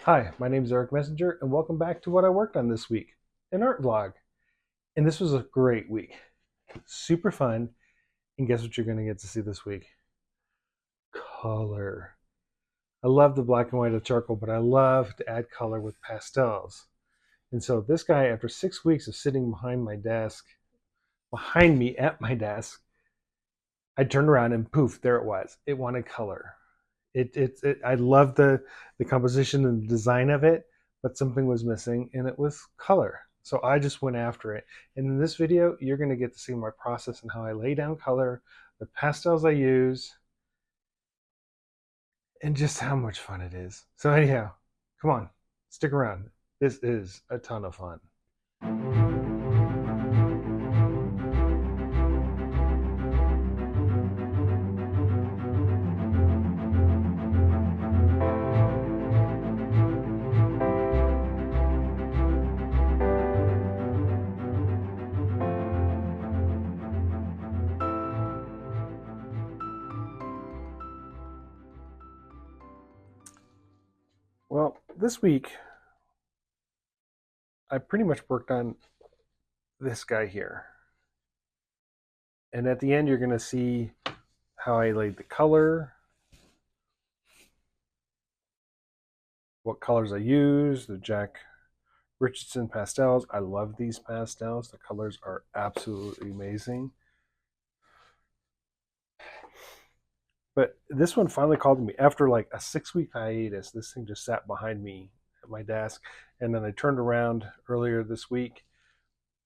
Hi, my name is Eric Messenger, and welcome back to what I worked on this week, an art vlog. And this was a great week, super fun. And guess what you're going to get to see this week? Color. I love the black and white of charcoal, but I love to add color with pastels. And so this guy, after 6 weeks of sitting behind me at my desk, I turned around and poof, there it was. It wanted color. I love the composition and the design of it, but something was missing, and it was color. So I just went after it. And in this video, you're going to get to see my process and how I lay down color, the pastels I use, and just how much fun it is. So anyhow, come on, stick around. This is a ton of fun. Well, this week, I pretty much worked on this guy here. And at the end, you're going to see how I laid the color, what colors I use, the Jack Richeson pastels. I love these pastels. The colors are absolutely amazing. But this one finally called to me after like a 6-week hiatus. This thing just sat behind me at my desk. And then I turned around earlier this week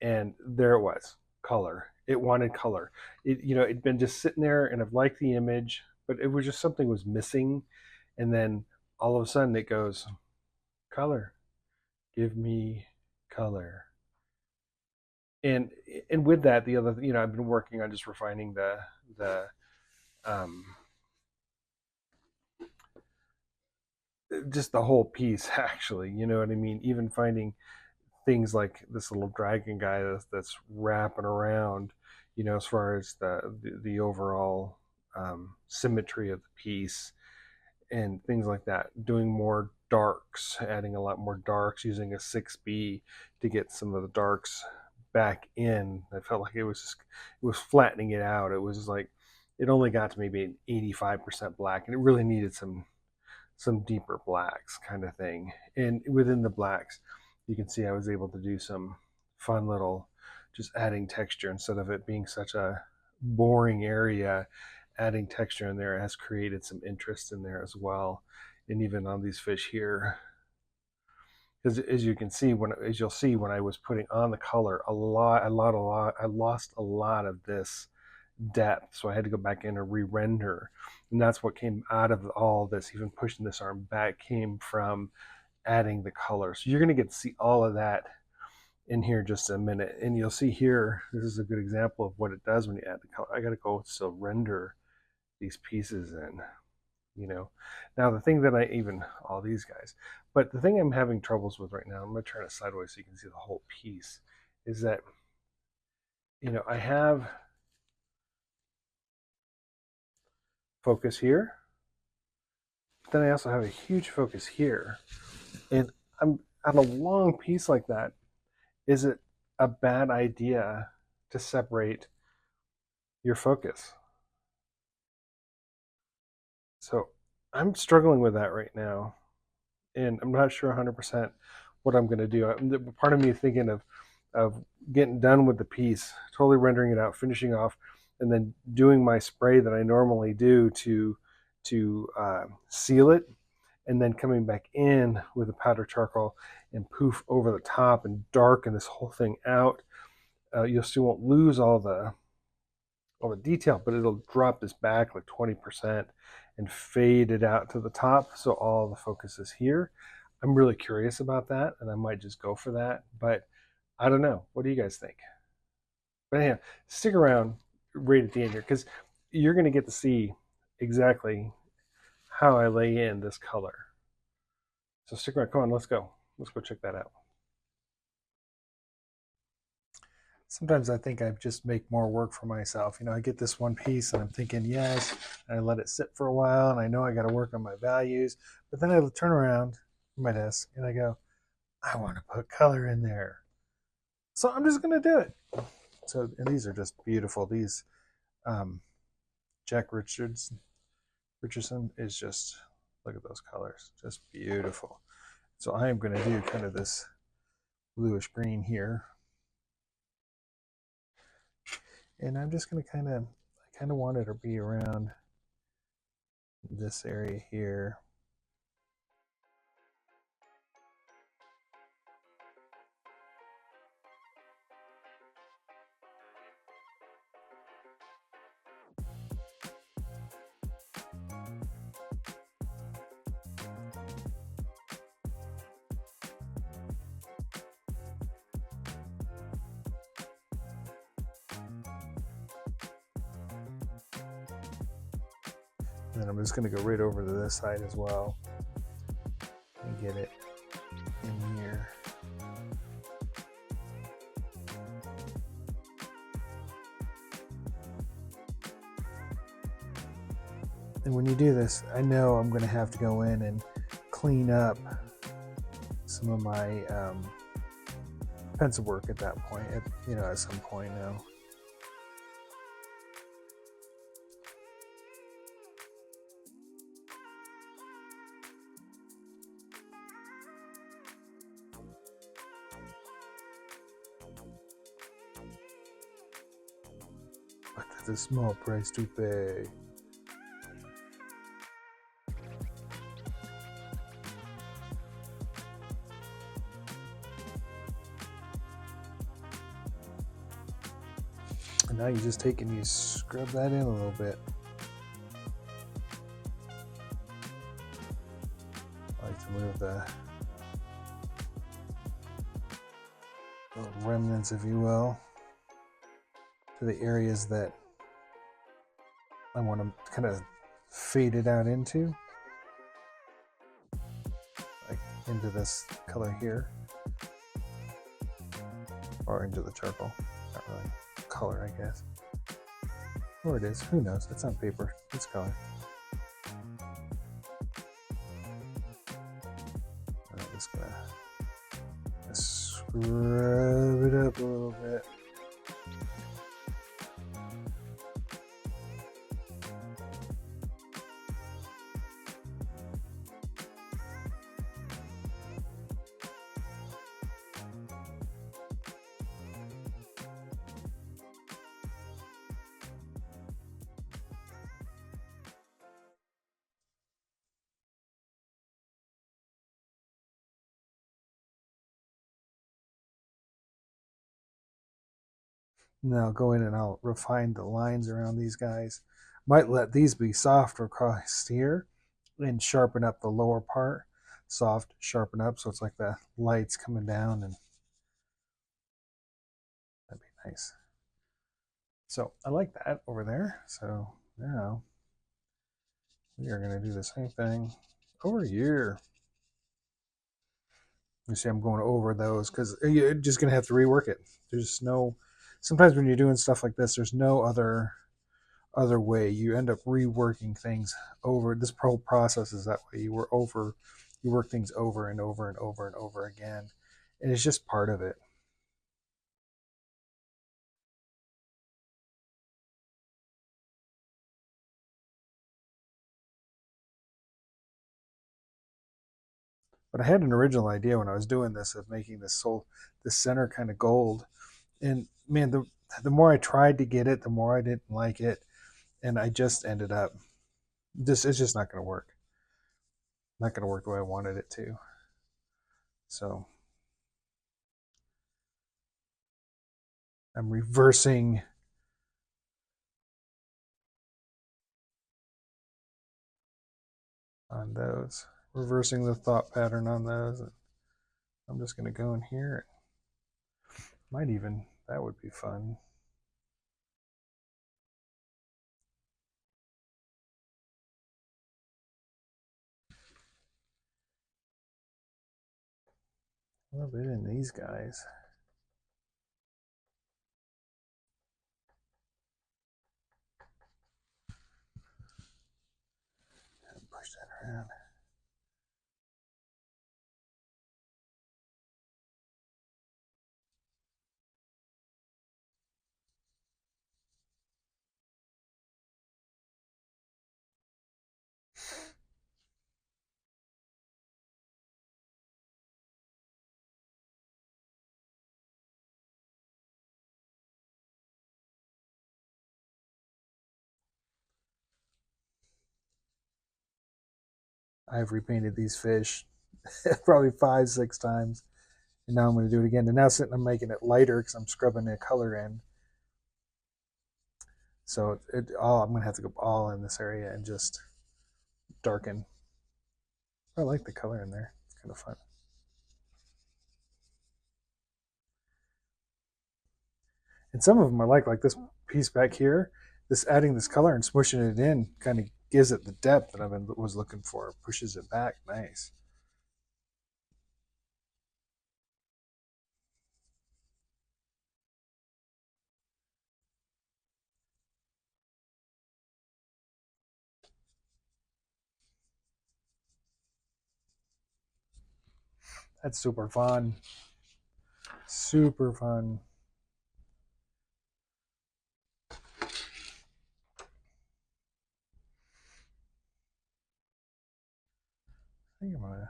and there it was, color. It wanted color. It'd been just sitting there and I've liked the image, but it was just something was missing. And then all of a sudden it goes, color, give me color. And with that, the other, I've been working on just refining the um, just the whole piece. Actually, you know what I mean. Even finding things like this little dragon guy that's wrapping around, as far as the overall symmetry of the piece and things like that. Doing more darks, adding a lot more darks, using a 6B to get some of the darks back in. I felt like it was flattening it out. It was like it only got to maybe an 85% black, and it really needed some deeper blacks kind of thing. And within the blacks, you can see I was able to do some fun little just adding texture instead of it being such a boring area. Adding texture in there has created some interest in there as well. And even on these fish here, because as you can see, as you'll see when I was putting on the color, I lost a lot of this depth, so I had to go back in and re-render, and that's what came out of all this. Even pushing this arm back came from adding the color. So you're going to get to see all of that in here just a minute, and you'll see here, this is a good example of what it does when you add the color. I got to go still render these pieces in. Now the thing that all these guys, but the thing I'm having troubles with right now, I'm going to turn it sideways so you can see the whole piece, is that I have focus here, but then I also have a huge focus here, and I'm on a long piece like that. Is it a bad idea to separate your focus? So I'm struggling with that right now, and I'm not sure 100% what I'm going to do. Part of me is thinking of getting done with the piece, totally rendering it out, finishing off, and then doing my spray that I normally do to seal it, and then coming back in with a powder charcoal and poof over the top and darken this whole thing out. You still won't lose all the detail, but it'll drop this back like 20% and fade it out to the top, so all the focus is here. I'm really curious about that, and I might just go for that, but I don't know. What do you guys think? But anyhow, stick around right at the end here, because you're going to get to see exactly how I lay in this color. So stick around. Come on, let's go. Let's go check that out. Sometimes I think I just make more work for myself. I get this one piece and I'm thinking, yes, and I let it sit for a while and I know I got to work on my values. But then I turn around my desk, and I go, I want to put color in there. So I'm just going to do it. So, and these are just beautiful. These um, Jack Richeson is just, look at those colors, just beautiful. So I am going to do kind of this bluish green here. And I'm just going to I kind of want it to be around this area here. And then I'm just going to go right over to this side as well and get it in here. And when you do this, I know I'm going to have to go in and clean up some of my pencil work at that point, at some point now. But that's a small price to pay. And now you just take and you scrub that in a little bit. I like to move the little remnants, if you will, to the areas that I want to kind of fade it out into, like into this color here, or into the charcoal. Not really color, I guess. Or it is, who knows? It's on paper, it's color. I'm just gonna scrub it up a little bit. Now I'll go in and I'll refine the lines around these guys. Might let these be soft across here and sharpen up the lower part. Soft, sharpen up, so it's like the lights coming down, and that'd be nice. So I like that over there. So now we are going to do the same thing over here. You see, I'm going over those because you're just going to have to rework it. There's no, sometimes when you're doing stuff like this, there's no other way. You end up reworking things over. This whole process is that way. You work things over and over and over and over again, and it's just part of it. But I had an original idea when I was doing this of making this center kind of gold, and man, the more I tried to get it, the more I didn't like it, and I just ended up this. It's just not going to work. Not going to work the way I wanted it to. So I'm reversing on those, reversing the thought pattern on those. I'm just going to go in here. Might even, that would be fun. A little bit in these guys. Push that around. I've repainted these fish probably 5, 6 times, and now I'm going to do it again. And now I'm making it lighter because I'm scrubbing the color in. So I'm going to have to go all in this area and just darken. I like the color in there. It's kind of fun. And some of them I like this piece back here. This adding this color and smushing it in kind of gives it the depth that was looking for. Pushes it back, nice. That's super fun. Super fun. I think I'm gonna.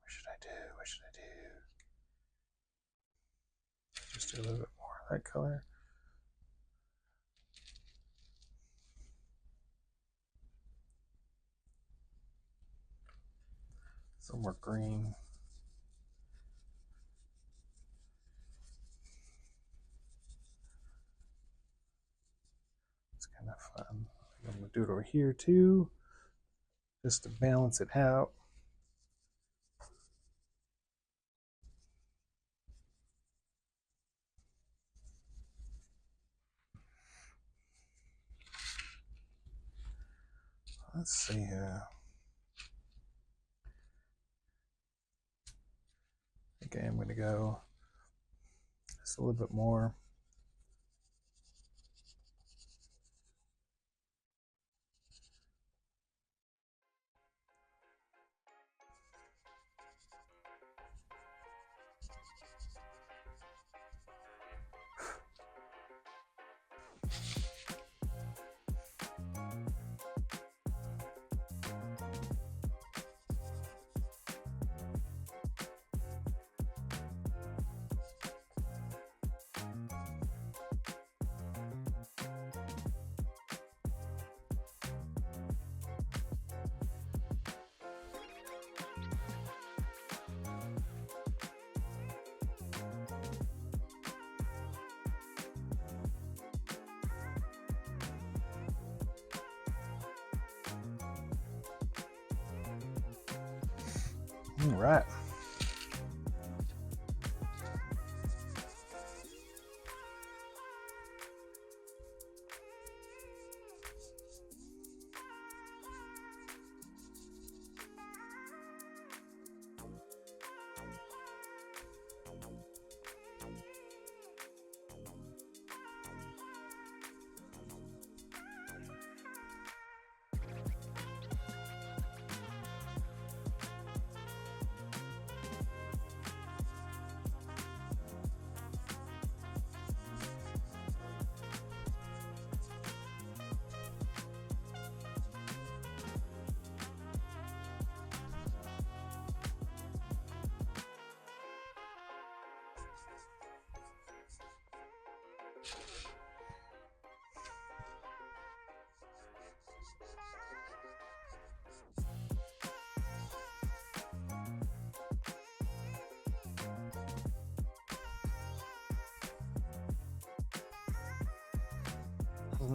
What should I do? What should I do? Just do a little bit more of that color. Some more green. It's kind of fun. I'm gonna do it over here too, just to balance it out. Let's see here. Okay, I'm going to go just a little bit more. All right.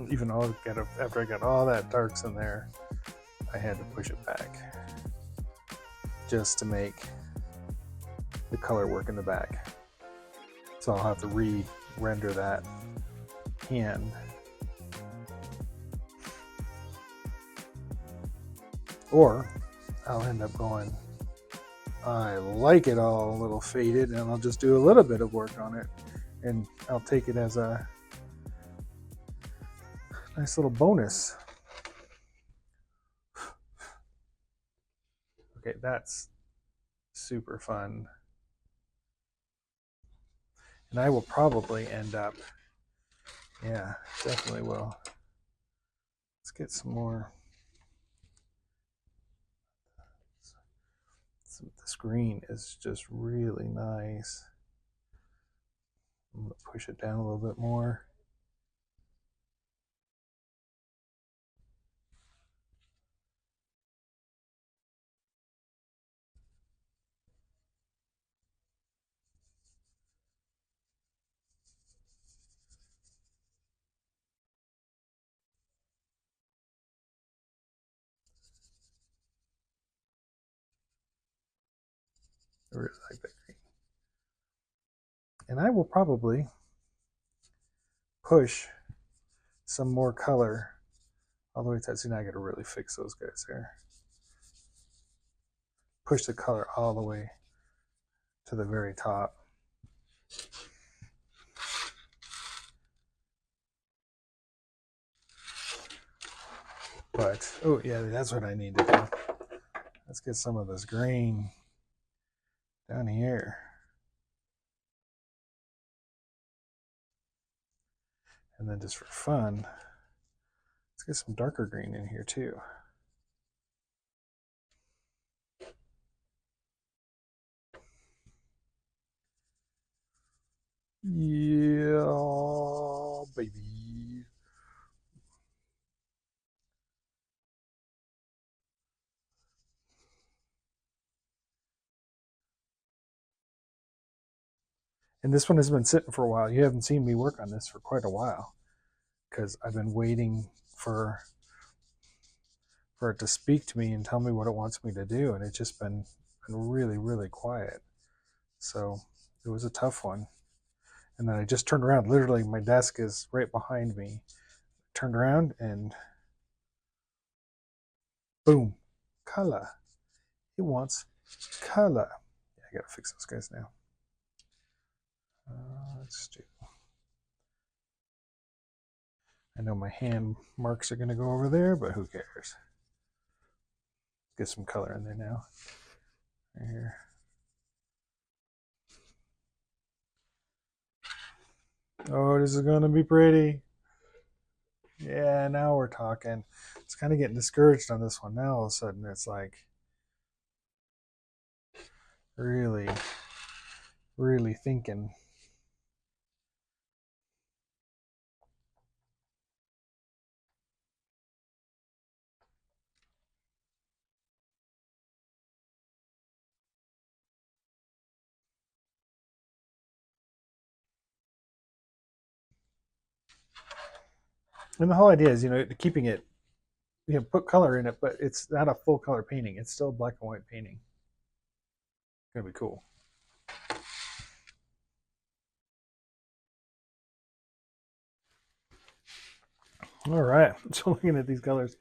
Even after I got all that darks in there, I had to push it back just to make the color work in the back. So I'll have to re-render that hand. Or I'll end up going, I like it all a little faded, and I'll just do a little bit of work on it, and I'll take it as a nice little bonus. Okay, that's super fun. And I will probably end up, yeah, definitely will. Let's get some more. This green is just really nice. I'm going to push it down a little bit more. I really like that green. And I will probably push some more color all the way to, see, now I gotta really fix those guys there. Push the color all the way to the very top. But, oh yeah, that's what I need to do. Let's get some of this green down here. And then just for fun, let's get some darker green in here too. Yeah, baby. And this one has been sitting for a while. You haven't seen me work on this for quite a while because I've been waiting for it to speak to me and tell me what it wants me to do, and it's just been really, really quiet. So it was a tough one. And then I just turned around. Literally, my desk is right behind me. Turned around and boom, color. It wants color. Yeah, I gotta fix those guys now. Let's do. I know my hand marks are gonna go over there, but who cares? Get some color in there now. Right here. Oh, this is gonna be pretty. Yeah, now we're talking. It's kind of getting discouraged on this one. Now all of a sudden it's like really, really thinking. And the whole idea is, keeping it, put color in it, but it's not a full color painting. It's still a black and white painting. It's gonna be cool. All right. So looking at these colors,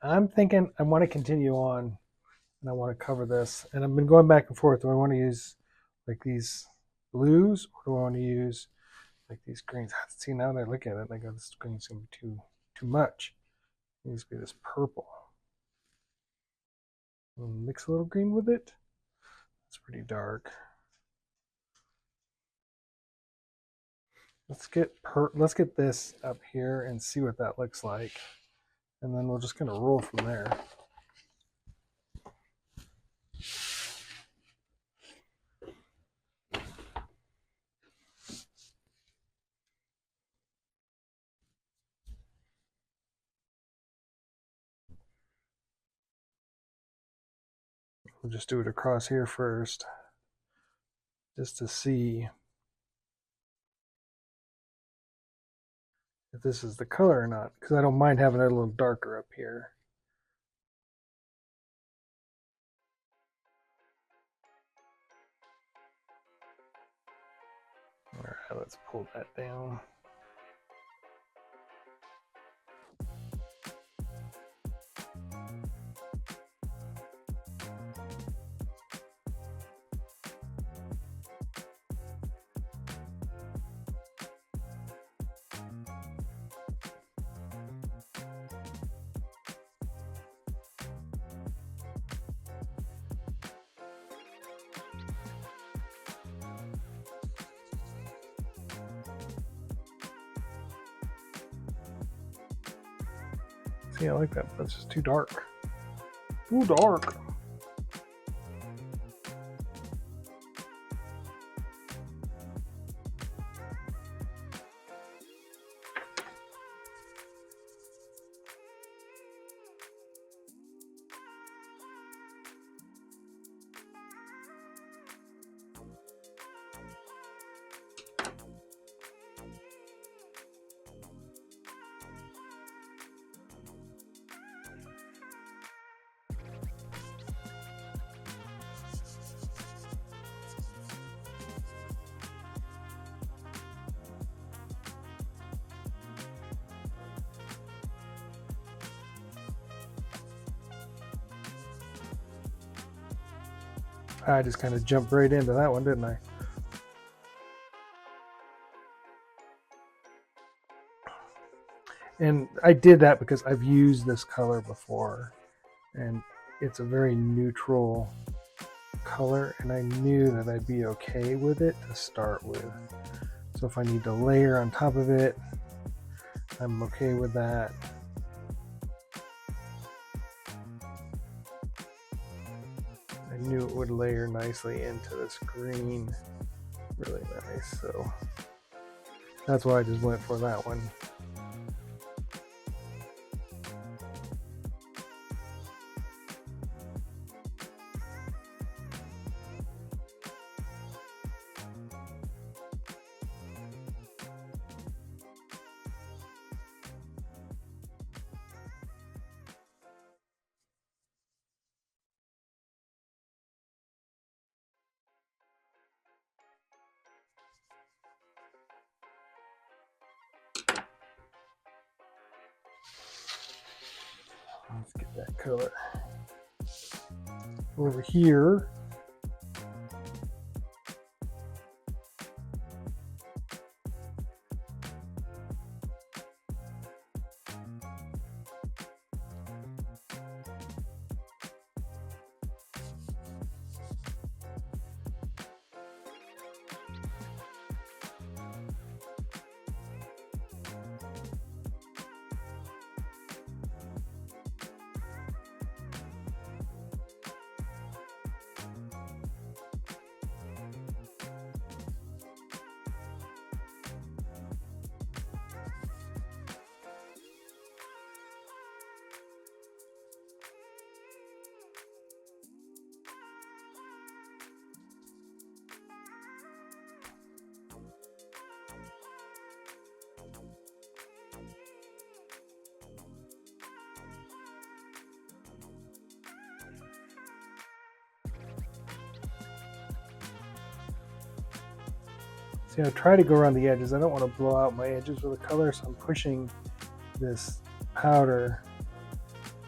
I'm thinking I want to continue on and I want to cover this. And I've been going back and forth. Do I want to use like these blues or do I want to use like these greens? See, now that I look at it, I go, this green's gonna be too much. It needs to be this purple. Mix a little green with it. It's pretty dark. Let's get this up here and see what that looks like, and then we're just gonna roll from there. We'll just do it across here first, just to see if this is the color or not, because I don't mind having it a little darker up here. All right, let's pull that down. See, I like that, but it's just too dark. Too dark. I just kind of jumped right into that one, didn't I? And I did that because I've used this color before, and it's a very neutral color, and I knew that I'd be okay with it to start with. So if I need to layer on top of it, I'm okay with that. I knew it would layer nicely into this green. Really nice. So that's why I just went for that one. Let's get that color over here. See, I try to go around the edges. I don't want to blow out my edges with the color, so I'm pushing this powder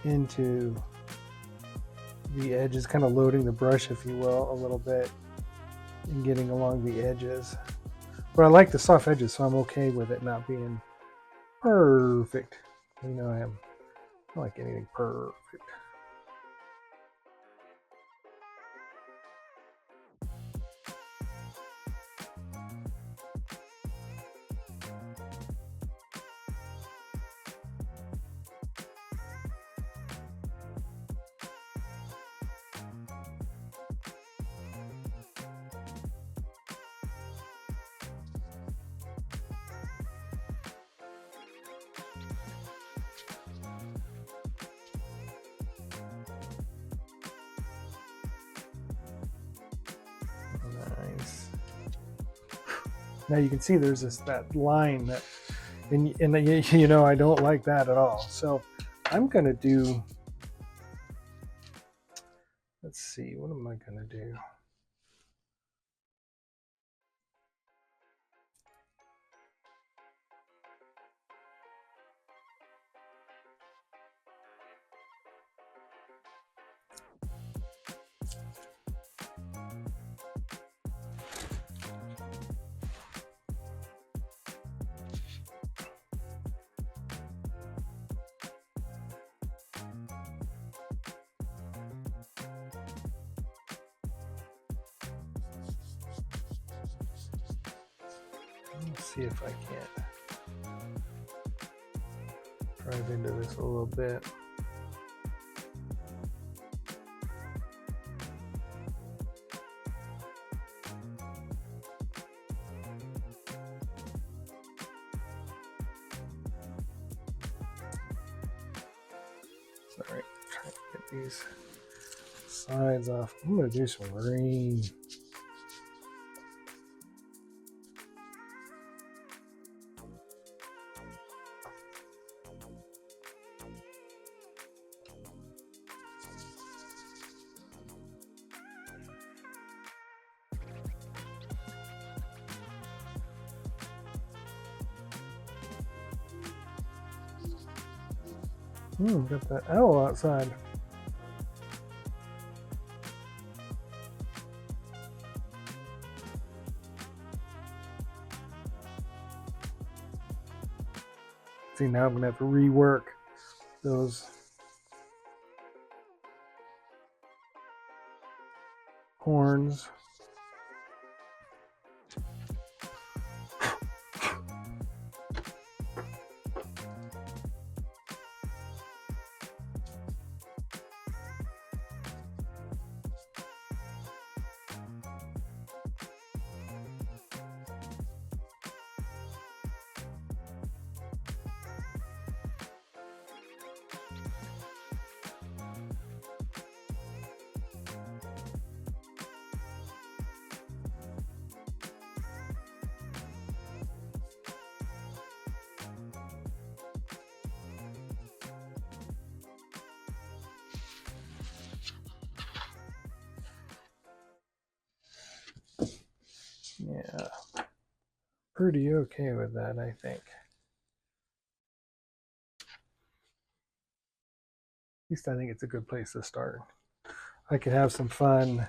into the edges, kind of loading the brush, if you will, a little bit, and getting along the edges. But I like the soft edges, so I'm okay with it not being perfect. You know, I don't like anything perfect. Nice. Now you can see there's that line that, and you know, I don't like that at all. So I'm gonna do. Let's see, what am I gonna do? Let's see if I can't drive into this a little bit. Sorry, trying to get these sides off. I'm gonna do some green. Got that owl outside. See, now I'm going to have to rework those horns. Yeah, pretty okay with that, I think. At least I think it's a good place to start. I could have some fun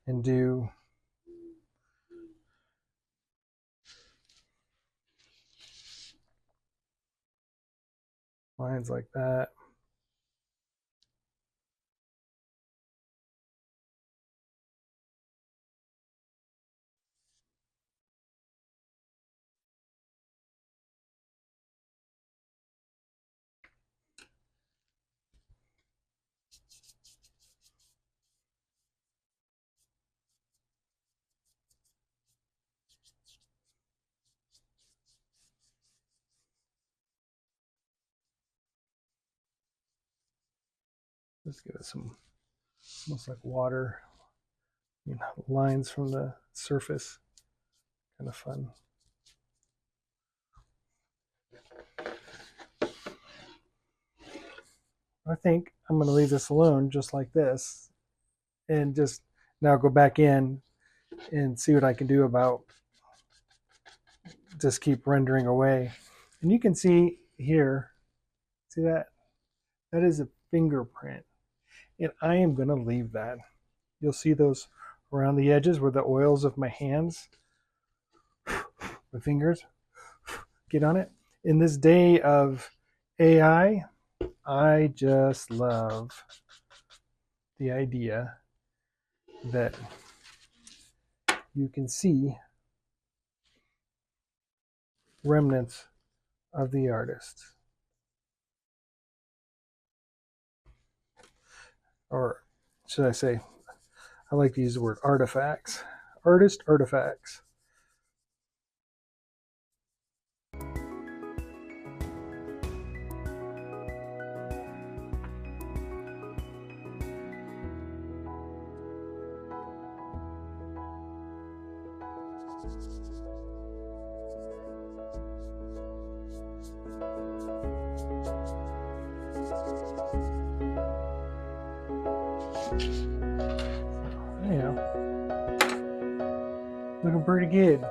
and do lines like that. Just give it some almost like water, lines from the surface. Kind of fun. I think I'm going to leave this alone just like this and just now go back in and see what I can do about just keep rendering away. And you can see here, see that? That is a fingerprint. And I am going to leave that. You'll see those around the edges where the oils of my hands, my fingers, get on it. In this day of AI, I just love the idea that you can see remnants of the artist. Or should I say, I like to use the word artifacts. Artist artifacts. Anyhow, looking pretty good.